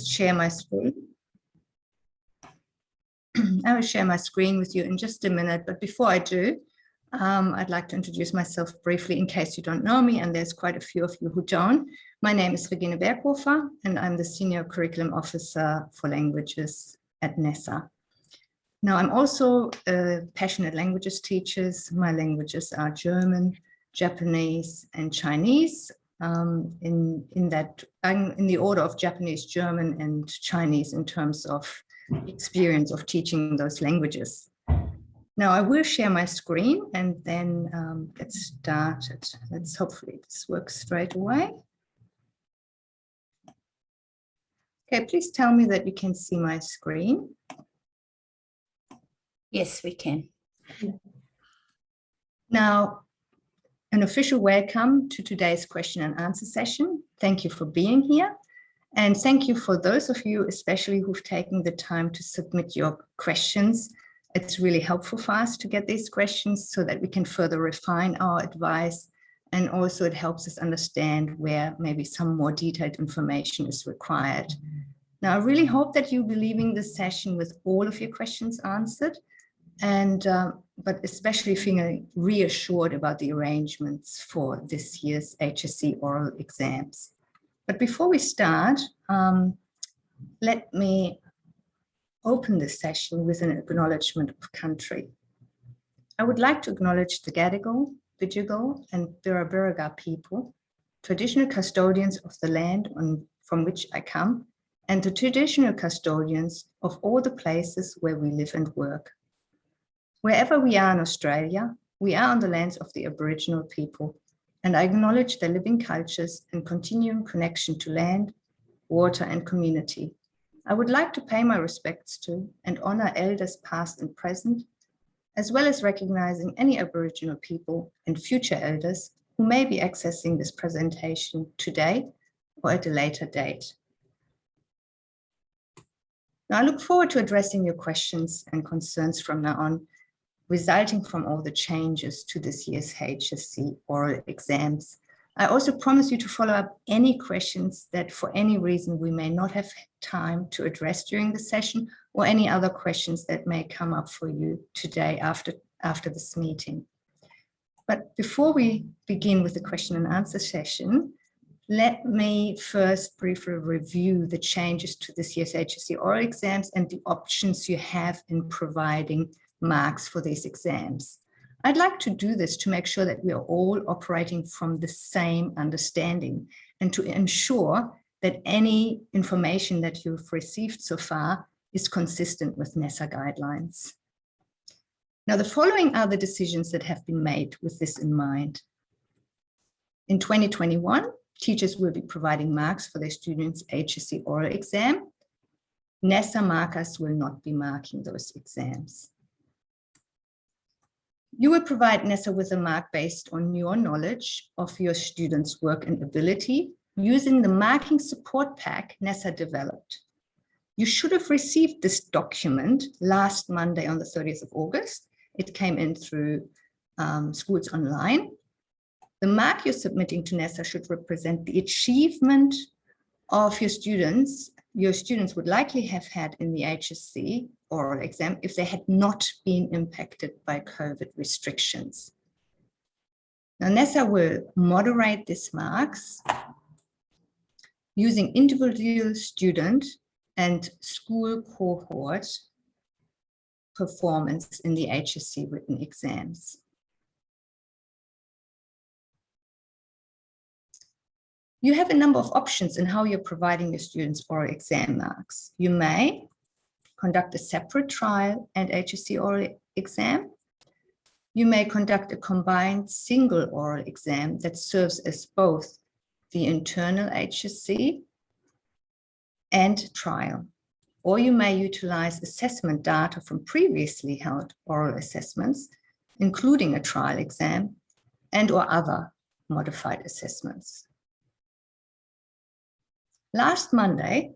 share my screen. I will share my screen with you in just a minute, but before I do, I'd like to introduce myself briefly in case you don't know me, and there's quite a few of you who don't. My name is Regine Berghofer, and I'm the Senior Curriculum Officer for Languages at NESA. Now, I'm also a passionate languages teacher. My languages are German, Japanese, and Chinese. In the order of Japanese, German, and Chinese in terms of experience of teaching those languages. Now I will share my screen and then get started. Let's hopefully this works straight away. Okay, please tell me that you can see my screen. Yes, we can. Now, an official welcome to today's question and answer session. Thank you for being here. And thank you for those of you, especially who've taken the time to submit your questions. It's really helpful for us to get these questions so that we can further refine our advice. And also it helps us understand where maybe some more detailed information is required. Now, I really hope that you'll be leaving this session with all of your questions answered, and but especially feeling reassured about the arrangements for this year's HSC oral exams. But before we start, let me open this session with an acknowledgement of country. I would like to acknowledge the Gadigal, Bidjigal, and Birra people, traditional custodians of the land from which I come, and the traditional custodians of all the places where we live and work. Wherever we are in Australia, we are on the lands of the Aboriginal people, and I acknowledge their living cultures and continuing connection to land, water, and community. I would like to pay my respects to and honor elders past and present, as well as recognizing any Aboriginal people and future elders who may be accessing this presentation today or at a later date. Now, I look forward to addressing your questions and concerns from now on, resulting from all the changes to this year's HSC oral exams. I also promise you to follow up any questions that for any reason we may not have time to address during the session, or any other questions that may come up for you today after this meeting. But before we begin with the question and answer session, let me first briefly review the changes to this year's HSC oral exams and the options you have in providing marks for these exams. I'd like to do this to make sure that we are all operating from the same understanding and to ensure that any information that you've received so far is consistent with NESA guidelines. Now, the following are the decisions that have been made with this in mind. In 2021, teachers will be providing marks for their students' HSC oral exam. NESA markers will not be marking those exams. You will provide NESA with a mark based on your knowledge of your students' work and ability using the marking support pack NESA developed. You should have received this document last Monday on the 30th of August. It came in through Schools Online. The mark you're submitting to NESA should represent the achievement of your students. Your students would likely have had in the HSC oral exam if they had not been impacted by COVID restrictions. Now, NESA will moderate these marks using individual student and school cohort performance in the HSC written exams. You have a number of options in how you're providing your students oral exam marks. You may conduct a separate trial and HSC oral exam. You may conduct a combined single oral exam that serves as both the internal HSC and trial. Or you may utilize assessment data from previously held oral assessments, including a trial exam and/or other modified assessments. Last Monday,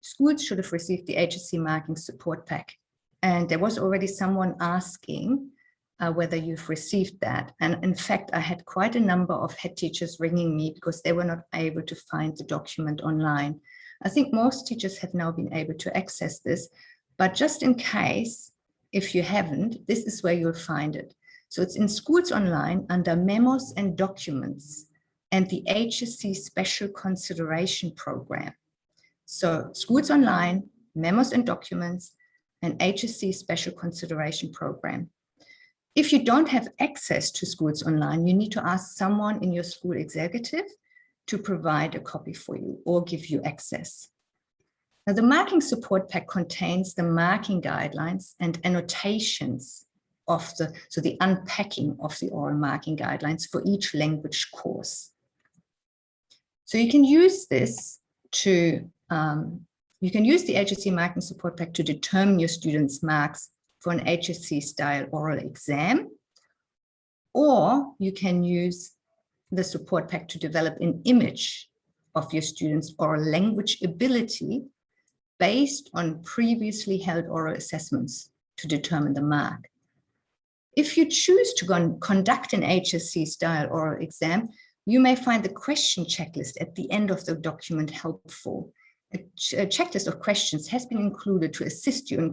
schools should have received the HSC marking support pack, and there was already someone asking whether you've received that. And in fact, I had quite a number of head teachers ringing me because they were not able to find the document online. I think most teachers have now been able to access this, but just in case, if you haven't, this is where you'll find it. So it's in Schools Online under Memos and Documents and the HSC Special Consideration Program. So Schools Online, Memos and Documents, and HSC Special Consideration Program. If you don't have access to Schools Online, you need to ask someone in your school executive to provide a copy for you or give you access. Now, the marking support pack contains the marking guidelines and annotations of the unpacking of the oral marking guidelines for each language course. So you can use this to, you can use the HSC marking support pack to determine your students' marks for an HSC style oral exam, or you can use the support pack to develop an image of your students' oral language ability based on previously held oral assessments to determine the mark. If you choose to conduct an HSC style oral exam, you may find the question checklist at the end of the document helpful. A checklist of questions has been included to assist you in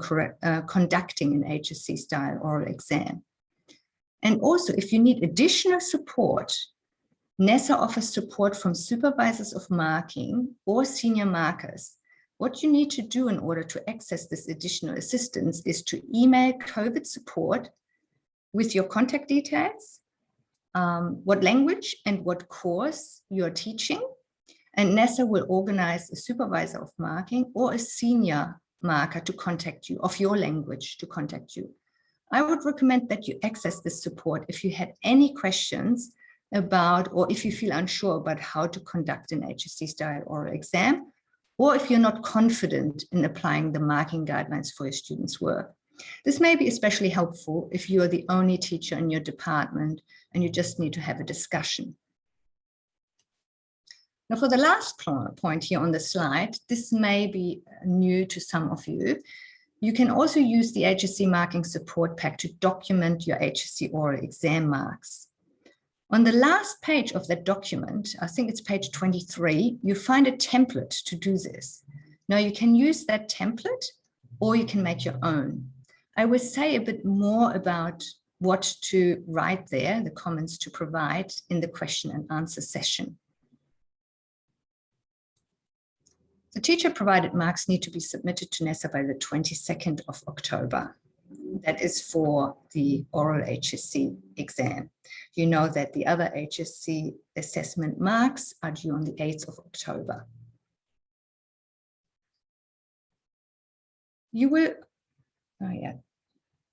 conducting an HSC style oral exam. And also, if you need additional support, NESA offers support from supervisors of marking or senior markers. What you need to do in order to access this additional assistance is to email COVID support with your contact details, what language and what course you're teaching, and NESA will organize a supervisor of marking or a senior marker to contact you, of your language to contact you. I would recommend that you access this support if you had any questions about, or if you feel unsure about how to conduct an HSC style oral exam, or if you're not confident in applying the marking guidelines for your students' work. This may be especially helpful if you are the only teacher in your department and you just need to have a discussion. Now, for the last point here on the slide, this may be new to some of you. You can also use the HSC marking support pack to document your HSC oral exam marks. On the last page of that document, I think it's page 23, you find a template to do this. Now, you can use that template or you can make your own. I will say a bit more about what to write there, the comments to provide in the question and answer session. The teacher-provided marks need to be submitted to NESA by the 22nd of October. That is for the oral HSC exam. You know that the other HSC assessment marks are due on the 8th of October. You will,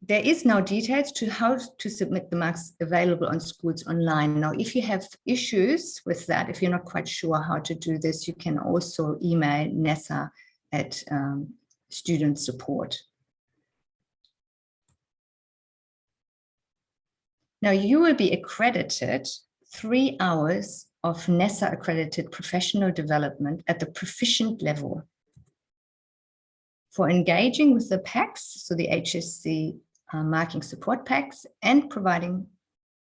there is now details to how to submit the marks available on Schools Online. Now, if you have issues with that, if you're not quite sure how to do this, you can also email NESA at student support. Now, you will be accredited 3 hours of NESA accredited professional development at the proficient level for engaging with the packs, so the HSC marking support packs, and providing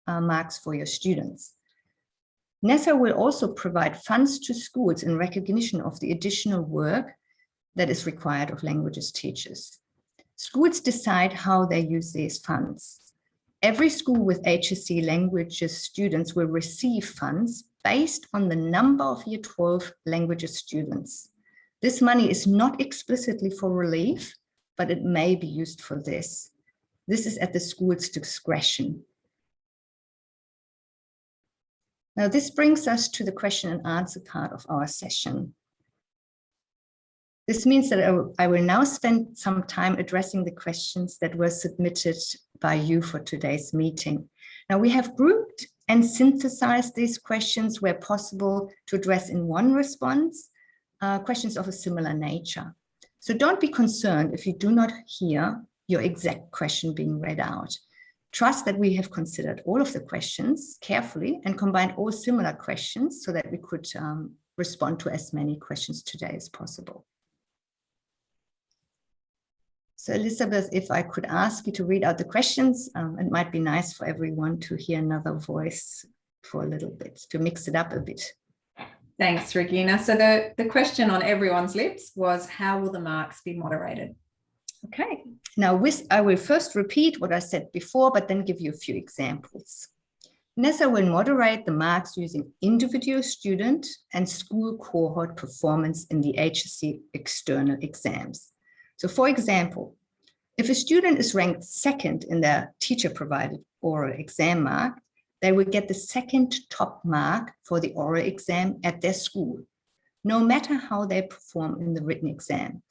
marks for your students. NESA will also provide funds to schools in recognition of the additional work that is required of languages teachers. Schools decide how they use these funds. Every school with HSC languages students will receive funds based on the number of Year 12 languages students. This money is not explicitly for relief, but it may be used for this. This is at the school's discretion. Now, this brings us to the question and answer part of our session. This means that I will now spend some time addressing the questions that were submitted by you for today's meeting. Now, we have grouped and synthesized these questions where possible to address in one response, questions of a similar nature. So don't be concerned if you do not hear your exact question being read out. Trust that we have considered all of the questions carefully and combined all similar questions so that we could respond to as many questions today as possible. So Elizabeth, if I could ask you to read out the questions, it might be nice for everyone to hear another voice for a little bit, to mix it up a bit. Thanks, Regina. So the question on everyone's lips was, how will the marks be moderated? Okay, now I will first repeat what I said before, but then give you a few examples. NESA will moderate the marks using individual student and school cohort performance in the HSC external exams. So for example, if a student is ranked second in their teacher-provided oral exam mark, they will get the second top mark for the oral exam at their school, no matter how they perform in the written exam.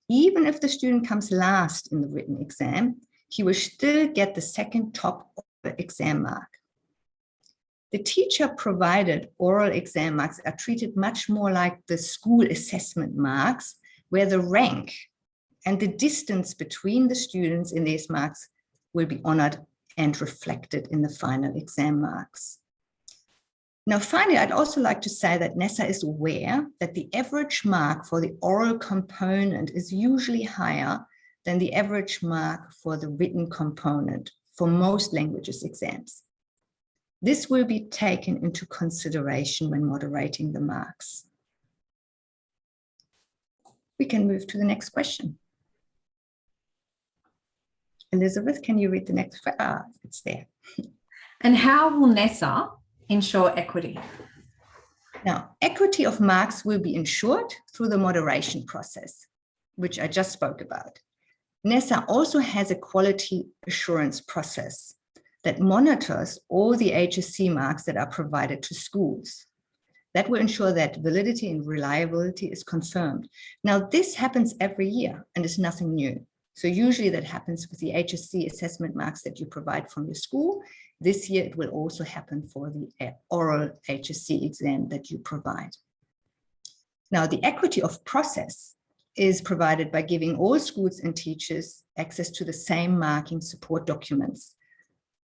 Even if the student comes last in the written exam, he will still get the second top oral exam mark. The teacher-provided oral exam marks are treated much more like the school assessment marks, where the rank and the distance between the students in these marks will be honored and reflected in the final exam marks. Now, finally, I'd also like to say that NESA is aware that the average mark for the oral component is usually higher than the average mark for the written component for most languages exams. This will be taken into consideration when moderating the marks. We can move to the next question. Elizabeth, can you read the next? It's there. And how will NESA ensure equity? Now, equity of marks will be ensured through the moderation process, which I just spoke about. NESA also has a quality assurance process that monitors all the HSC marks that are provided to schools. That will ensure that validity and reliability is confirmed. Now, this happens every year and is nothing new. So usually that happens with the HSC assessment marks that you provide from your school. This year, it will also happen for the oral HSC exam that you provide. Now, the equity of process is provided by giving all schools and teachers access to the same marking support documents,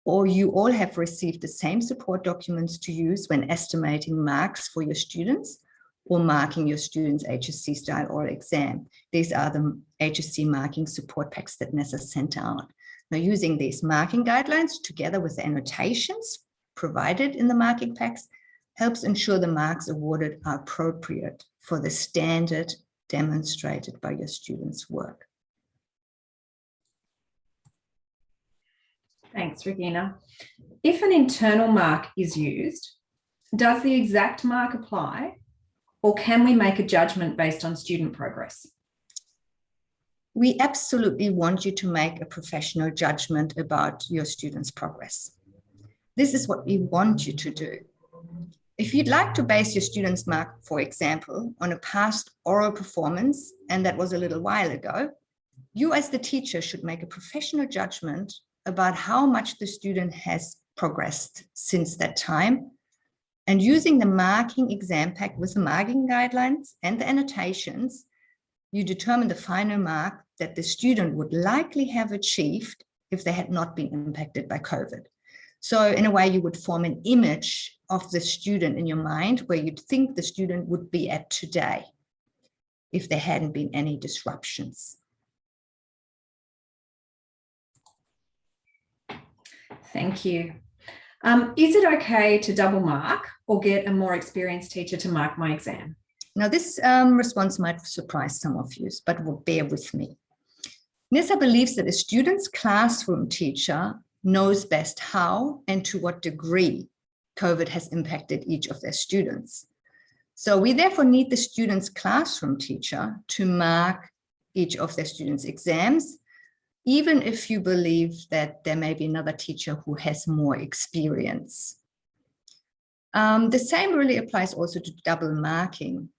or you all have received the same support documents to use when estimating marks for your students or marking your students' HSC style oral exam. These are the HSC marking support packs that NESA sent out. Now, using these marking guidelines together with the annotations provided in the marking packs helps ensure the marks awarded are appropriate for the standard demonstrated by your students' work. Thanks, Regina. If an internal mark is used, does the exact mark apply, or can we make a judgment based on student progress? We absolutely want you to make a professional judgment about your students' progress. This is what we want you to do. If you'd like to base your students' mark, for example, on a past oral performance, and that was a little while ago, you as the teacher should make a professional judgment about how much the student has progressed since that time. And using the marking exam pack with the marking guidelines and the annotations, you determine the final mark that the student would likely have achieved if they had not been impacted by COVID. So in a way, you would form an image of the student in your mind where you'd think the student would be at today if there hadn't been any disruptions. Thank you. Is it okay to double mark or get a more experienced teacher to mark my exam? Now, this response might surprise some of you, but will bear with me. NESA believes that a student's classroom teacher knows best how and to what degree COVID has impacted each of their students. So we therefore need the student's classroom teacher to mark each of their students' exams, even if you believe that there may be another teacher who has more experience. The same really applies also to double marking.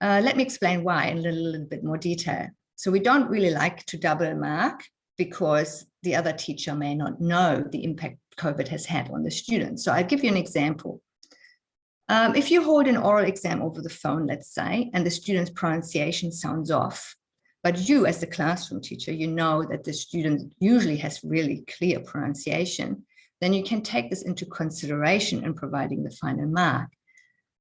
Let me explain why in a little bit more detail. So we don't really like to double mark because the other teacher may not know the impact COVID has had on the students. So I'll give you an example. If you hold an oral exam over the phone, let's say, and the student's pronunciation sounds off, but you as the classroom teacher, you know that the student usually has really clear pronunciation, then you can take this into consideration in providing the final mark.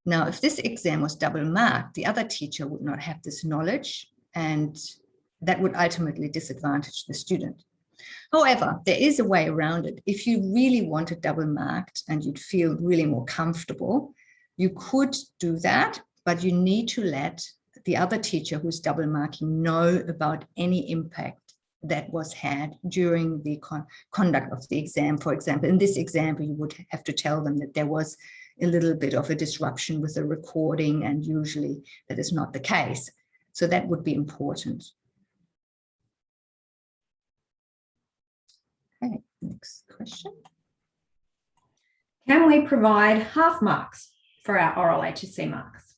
Now, if this exam was double marked, the other teacher would not have this knowledge, and that would ultimately disadvantage the student. However, there is a way around it. If you really want it double marked and you'd feel really more comfortable, You could do that, but you need to let the other teacher who's double marking know about any impact that was had during the conduct of the exam. For example, in this example, you would have to tell them that there was a little bit of a disruption with the recording, and usually that is not the case. So that would be important. Okay, next question. Can we provide half marks for our oral HSC marks?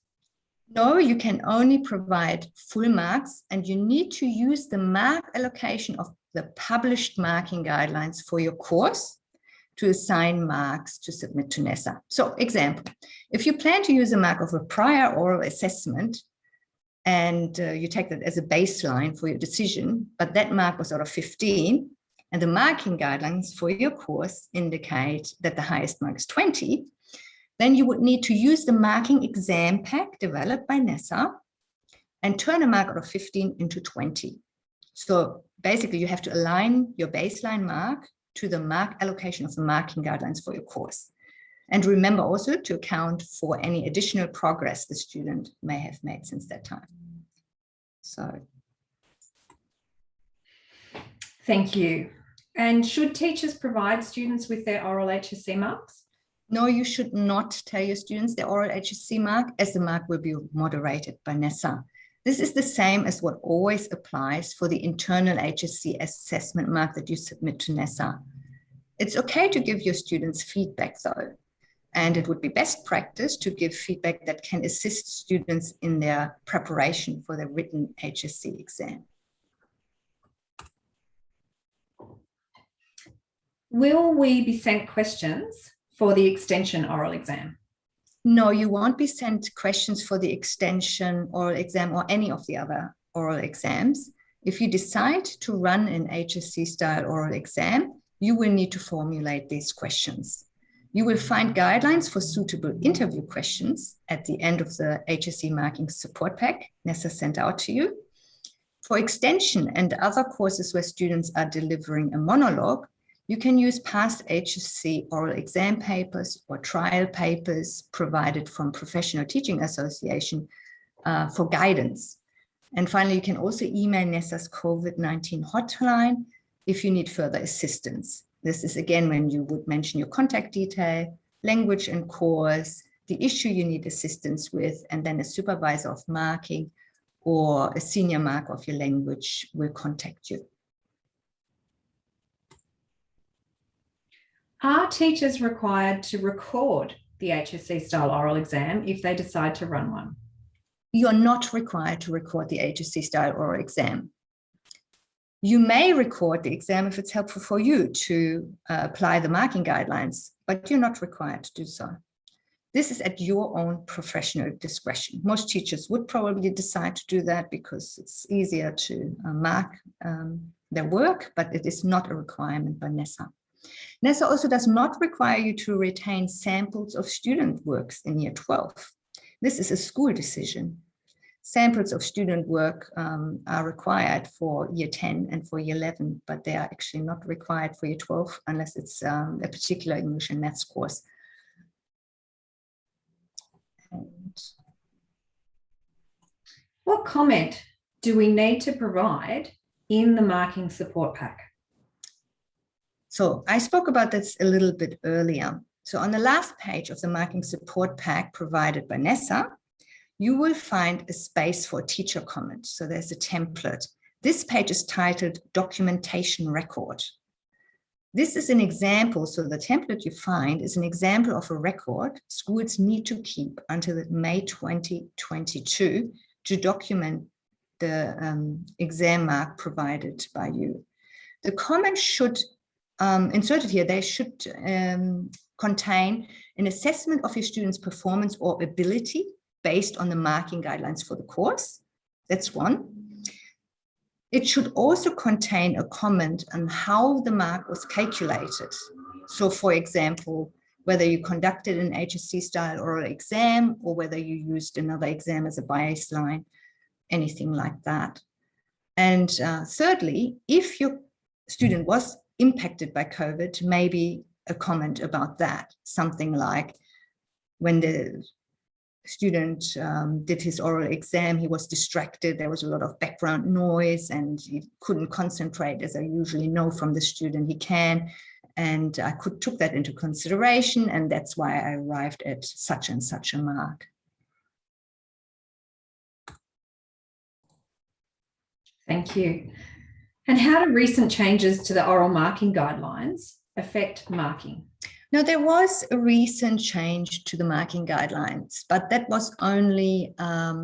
No, you can only provide full marks, and you need to use the mark allocation of the published marking guidelines for your course to assign marks to submit to NESA. So example, if you plan to use a mark of a prior oral assessment and you take that as a baseline for your decision, but that mark was out of 15, and the marking guidelines for your course indicate that the highest mark is 20, then you would need to use the marking exam pack developed by NESA and turn a mark out of 15 into 20. So basically you have to align your baseline mark to the mark allocation of the marking guidelines for your course. And remember also to account for any additional progress the student may have made since that time. So. Thank you. And should teachers provide students with their oral HSC marks? No, you should not tell your students their oral HSC mark, as the mark will be moderated by NESA. This is the same as what always applies for the internal HSC assessment mark that you submit to NESA. It's okay to give your students feedback though, and it would be best practice to give feedback that can assist students in their preparation for the written HSC exam. Will we be sent questions for the extension oral exam? No, you won't be sent questions for the extension oral exam or any of the other oral exams. If you decide to run an HSC style oral exam, you will need to formulate these questions. You will find guidelines for suitable interview questions at the end of the HSC marking support pack NESA sent out to you. For extension and other courses where students are delivering a monologue, you can use past HSC oral exam papers or trial papers provided from Professional Teaching Association for guidance. And finally, you can also email NESA's COVID-19 hotline if you need further assistance. This is again when you would mention your contact detail, language and course, the issue you need assistance with, and then a supervisor of marking or a senior marker of your language will contact you. Are teachers required to record the HSC style oral exam if they decide to run one? You're not required to record the HSC style oral exam. You may record the exam if it's helpful for you to apply the marking guidelines, but you're not required to do so. This is at your own professional discretion. Most teachers would probably decide to do that because it's easier to mark their work, but it is not a requirement by NESA. NESA also does not require you to retain samples of student works in year 12. This is a school decision. Samples of student work are required for year 10 and for year 11, but they are actually not required for year 12 unless it's a particular English and maths course. And what comment do we need to provide in the marking support pack? So I spoke about this a little bit earlier. So on the last page of the marking support pack provided by NESA, you will find a space for a teacher comment. So there's a template. This page is titled Documentation Record. This is an example. So the template you find is an example of a record schools need to keep until May 2022 to document the exam mark provided by you. The comments should inserted here, they should contain an assessment of your students' performance or ability based on the marking guidelines for the course. That's one. It should also contain a comment on how the mark was calculated. So for example, whether you conducted an HSC style oral exam or whether you used another exam as a baseline, anything like that. And thirdly, if your student was impacted by COVID, maybe a comment about that, something like when the student did his oral exam, he was distracted. There was a lot of background noise and he couldn't concentrate, as I usually know from the student he can. And I took that into consideration, and that's why I arrived at such and such a mark. Thank you. And how do recent changes to the oral marking guidelines affect marking? Now, there was a recent change to the marking guidelines, but that was only a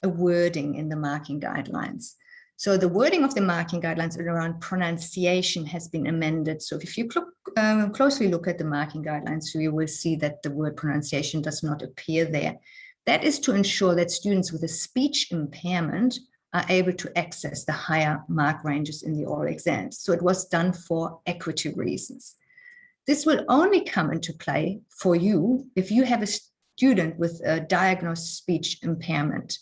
wording in the marking guidelines. So the wording of the marking guidelines around pronunciation has been amended. So if you closely look at the marking guidelines, you will see that the word pronunciation does not appear there. That is to ensure that students with a speech impairment are able to access the higher mark ranges in the oral exams. So it was done for equity reasons. This will only come into play for you if you have a student with a diagnosed speech impairment.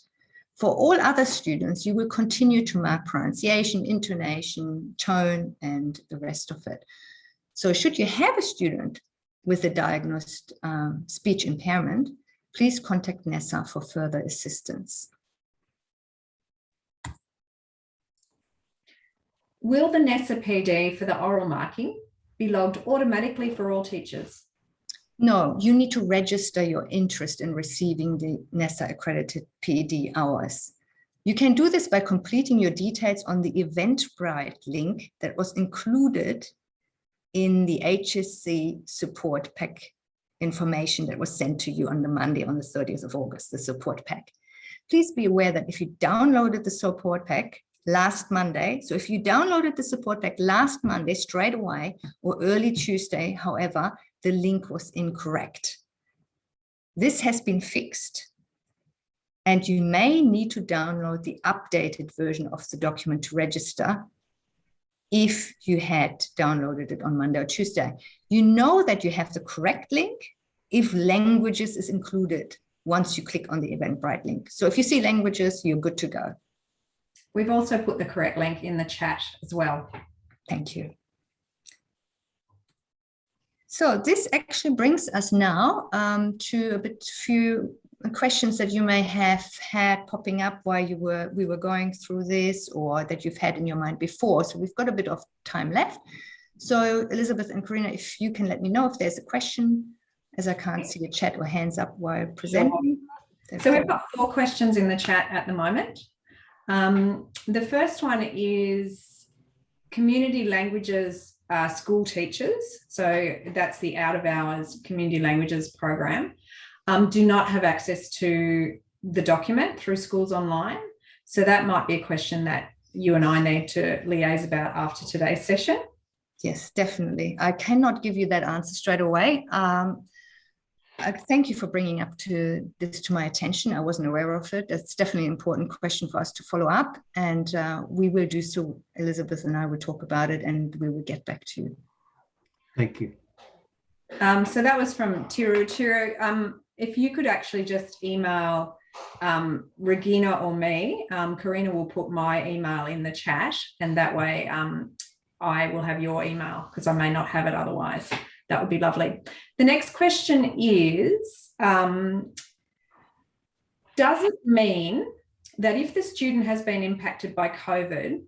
For all other students, you will continue to mark pronunciation, intonation, tone, and the rest of it. So should you have a student with a diagnosed speech impairment, please contact NESA for further assistance. Will the NESA PD for the oral marking be logged automatically for all teachers? No, you need to register your interest in receiving the NESA accredited PED hours. You can do this by completing your details on the Eventbrite link that was included in the HSC support pack information that was sent to you on the Monday, on the 30th of August, the support pack. Please be aware that if you downloaded the support pack last Monday, so if you downloaded the support pack last Monday straight away or early Tuesday, however, the link was incorrect. This has been fixed, and you may need to download the updated version of the document to register if you had downloaded it on Monday or Tuesday. You know that you have the correct link if languages is included once you click on the Eventbrite link. So if you see languages, you're good to go. We've also put the correct link in the chat as well. Thank you. So this actually brings us now to a few questions that you may have had popping up while we were going through this, or that you've had in your mind before. So we've got a bit of time left. So Elizabeth and Karina, if you can let me know if there's a question, as I can't see a chat or hands up while presenting. Sure. So we've got 4 questions in the chat at the moment. The first one is community languages school teachers. So that's the out of hours community languages program, do not have access to the document through Schools Online. So that might be a question that you and I need to liaise about after today's session. Yes, definitely. I cannot give you that answer straight away. Thank you for bringing this to my attention. I wasn't aware of it. It's definitely an important question for us to follow up, and we will do so. Elizabeth and I will talk about it, and we will get back to you. Thank you. So that was from Tiru. Tiru, if you could actually just email Regina or me, Karina will put my email in the chat, and that way I will have your email, because I may not have it otherwise. That would be lovely. The next question is, does it mean that if the student has been impacted by COVID,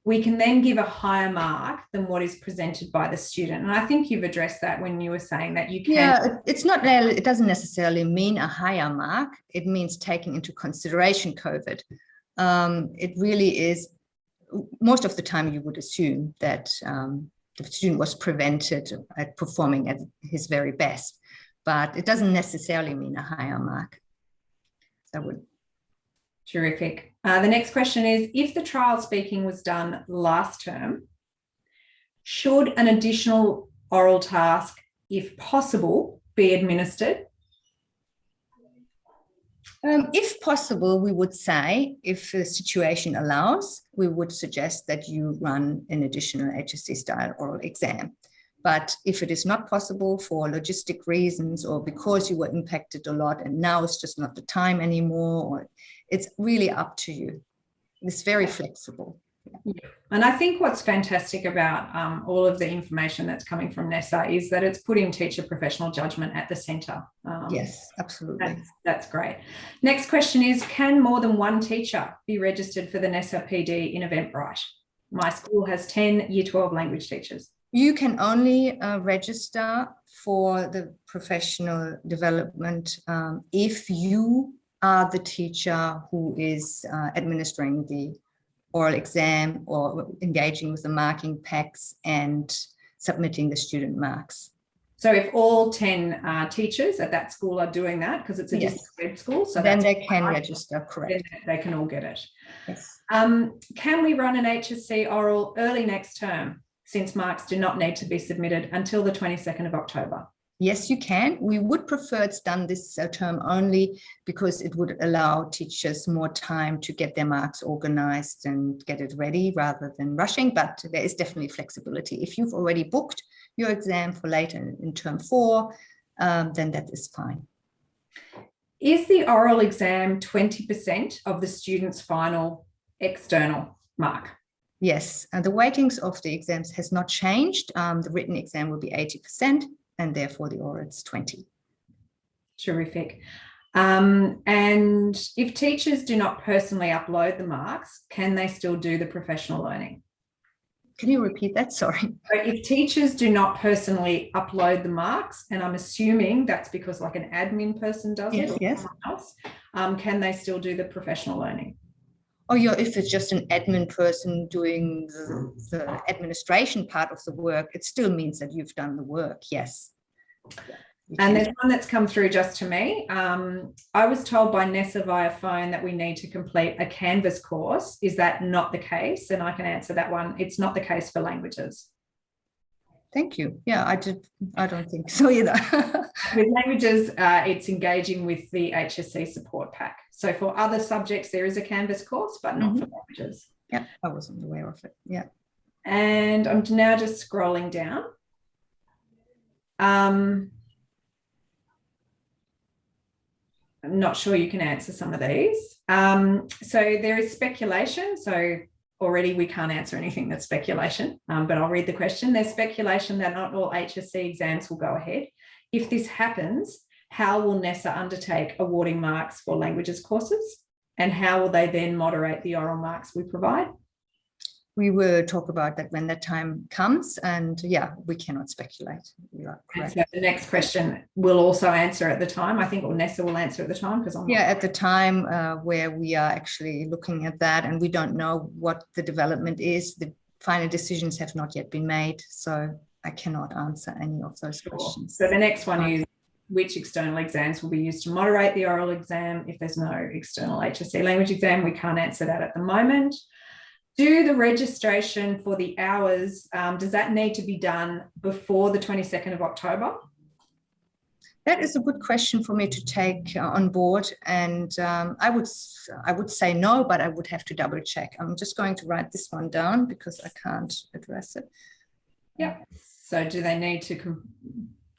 we can then give a higher mark than what is presented by the student? And I think you've addressed that when you were saying that you can. Yeah, it's not really, it doesn't necessarily mean a higher mark. It means taking into consideration COVID. It really is, most of the time you would assume that the student was prevented at performing at his very best, but it doesn't necessarily mean a higher mark. That would. Terrific. The next question is, if the trial speaking was done last term, should an additional oral task, if possible, be administered? If possible, we would say, if the situation allows, we would suggest that you run an additional HSC style oral exam. But if it is not possible for logistic reasons, or because you were impacted a lot and now it's just not the time anymore, or it's really up to you. It's very flexible. Yeah. And I think what's fantastic about all of the information that's coming from NESA is that it's putting teacher professional judgment at the centre. Yes, absolutely. That's great. Next question is, can more than one teacher be registered for the NESA PD in Eventbrite? My school has 10 Year 12 language teachers. You can only register for the professional development if you are the teacher who is administering the oral exam or engaging with the marking packs and submitting the student marks. So if all 10 teachers at that school are doing that, because it's a district web school, so then they can register, correct. Then they can all get it. Yes. Can we run an HSC oral early next term, since marks do not need to be submitted until the 22nd of October? Yes, you can. We would prefer it's done this term only because it would allow teachers more time to get their marks organized and get it ready rather than rushing, but there is definitely flexibility. If you've already booked your exam for later in term 4, then that is fine. Is the oral exam 20% of the student's final external mark? Yes, and the weightings of the exams has not changed. The written exam will be 80%. And therefore the oral is 20. Terrific. And if teachers do not personally upload the marks, can they still do the professional learning? Can you repeat that? Sorry. So if teachers do not personally upload the marks, and I'm assuming that's because like an admin person does it, or someone else, can they still do the professional learning? Oh, yeah, if it's just an admin person doing the administration part of the work, it still means that you've done the work, yes. And there's one that's come through just to me. I was told by NESA via phone that we need to complete a Canvas course. Is that not the case? And I can answer that one. It's not the case for languages. Thank you. Yeah, I don't think so either. With languages, it's engaging with the HSC support pack. So for other subjects, there is a Canvas course, but not for languages. Yeah, I wasn't aware of it. Yeah. And I'm now just scrolling down. I'm not sure you can answer some of these. So there is speculation. So already we can't answer anything that's speculation, but I'll read the question. There's speculation that not all HSC exams will go ahead. If this happens, how will NESA undertake awarding marks for languages courses? And how will they then moderate the oral marks we provide? We will talk about that when the time comes, and yeah, we cannot speculate. You are correct. So the next question we'll also answer at the time, I think, or NESA will answer at the time, because I'm at the time where we are actually looking at that, and we don't know what the development is. The final decisions have not yet been made, so I cannot answer any of those questions. So the next one is, which external exams will be used to moderate the oral exam? If there's no external HSC language exam, we can't answer that at the moment. Do the registration for the hours, does that need to be done before the 22nd of October? That is a good question for me to take on board, and I would say no, but I would have to double check. I'm just going to write this one down because I can't address it. Yeah. So do they need to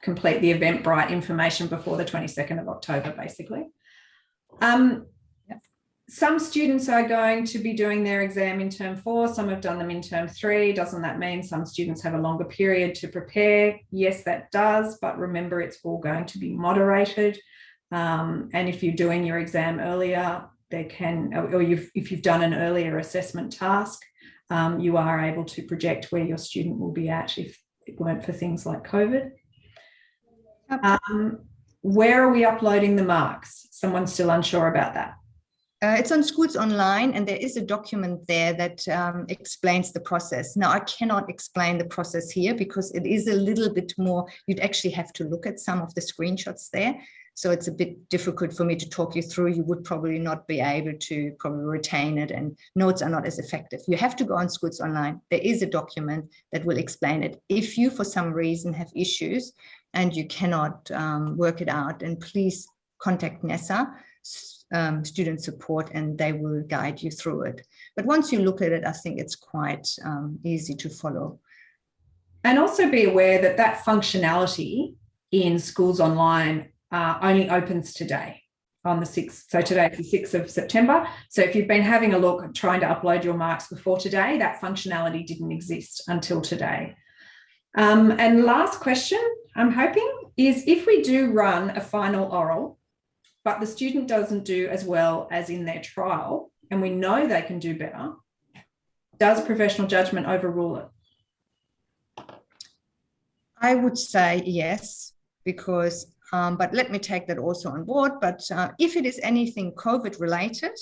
complete the Eventbrite information before the 22nd of October, basically? Some students are going to be doing their exam in term 4. Some have done them in term 3. Doesn't that mean some students have a longer period to prepare? Yes, that does. But remember, it's all going to be moderated. And if you're doing your exam earlier, if you've done an earlier assessment task, you are able to project where your student will be at if it weren't for things like COVID. Where are we uploading the marks? Someone's still unsure about that. It's on Schools Online, and there is a document there that explains the process. Now, I cannot explain the process here because it is a little bit more, you'd actually have to look at some of the screenshots there. So it's a bit difficult for me to talk you through. You would probably not be able to probably retain it, and notes are not as effective. You have to go on Schools Online. There is a document that will explain it. If you, for some reason, have issues and you cannot work it out, then please contact NESA, student support, and they will guide you through it. But once you look at it, I think it's quite easy to follow. And also be aware that that functionality in Schools Online only opens today. on the 6th. So today is the 6th of September. So if you've been having a look, trying to upload your marks before today, that functionality didn't exist until today. And last question, I'm hoping, is if we do run a final oral, but the student doesn't do as well as in their trial, and we know they can do better, does professional judgment overrule it? I would say yes, because, but let me take that also on board. But if it is anything COVID related,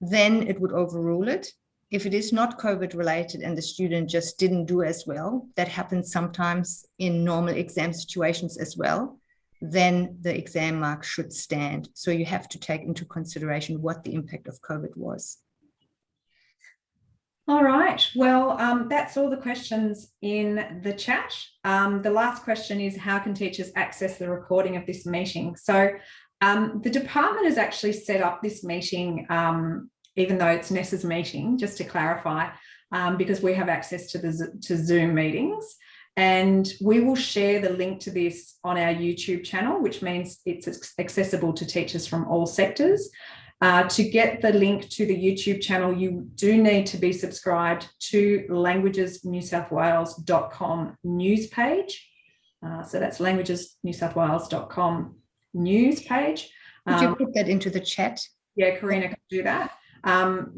then it would overrule it. If it is not COVID related and the student just didn't do as well, that happens sometimes in normal exam situations as well, then the exam mark should stand. So you have to take into consideration what the impact of COVID was. All right, well, that's all the questions in the chat. The last question is, how can teachers access the recording of this meeting? So the department has actually set up this meeting, even though it's NESA's meeting, just to clarify, because we have access to Zoom meetings. And we will share the link to this on our YouTube channel, which means it's accessible to teachers from all sectors. To get the link to the YouTube channel, you do need to be subscribed to languagesnewsouthwales.com news page. So that's languagesnewsouthwales.com news page. Could you put that into the chat? Yeah, Karina can do that.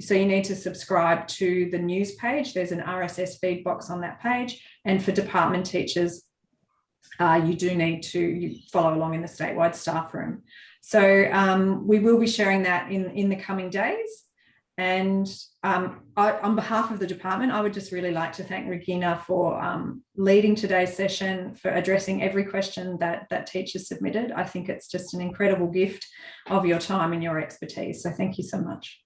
So you need to subscribe to the news page. There's an RSS feed box on that page. And for department teachers, you do need to follow along in the statewide staff room. So we will be sharing that in the coming days. And on behalf of the department, I would just really like to thank Regina for leading today's session, for addressing every question that teachers submitted. I think it's just an incredible gift of your time and your expertise. So thank you so much.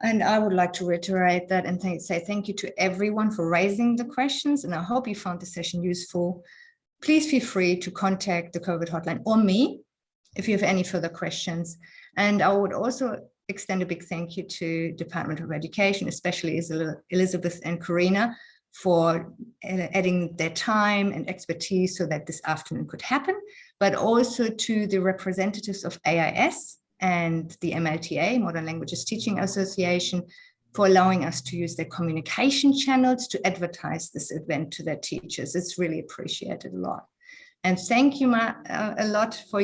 And I would like to reiterate that and say thank you to everyone for raising the questions. And I hope you found the session useful. Please feel free to contact the COVID hotline or me if you have any further questions. And I would also extend a big thank you to Department of Education, especially Elizabeth and Karina, for adding their time and expertise so that this afternoon could happen, but also to the representatives of AIS and the MLTA, Modern Languages Teaching Association, for allowing us to use their communication channels to advertise this event to their teachers. It's really appreciated a lot. And thank you a lot for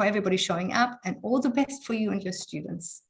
everybody showing up, and all the best for you and your students.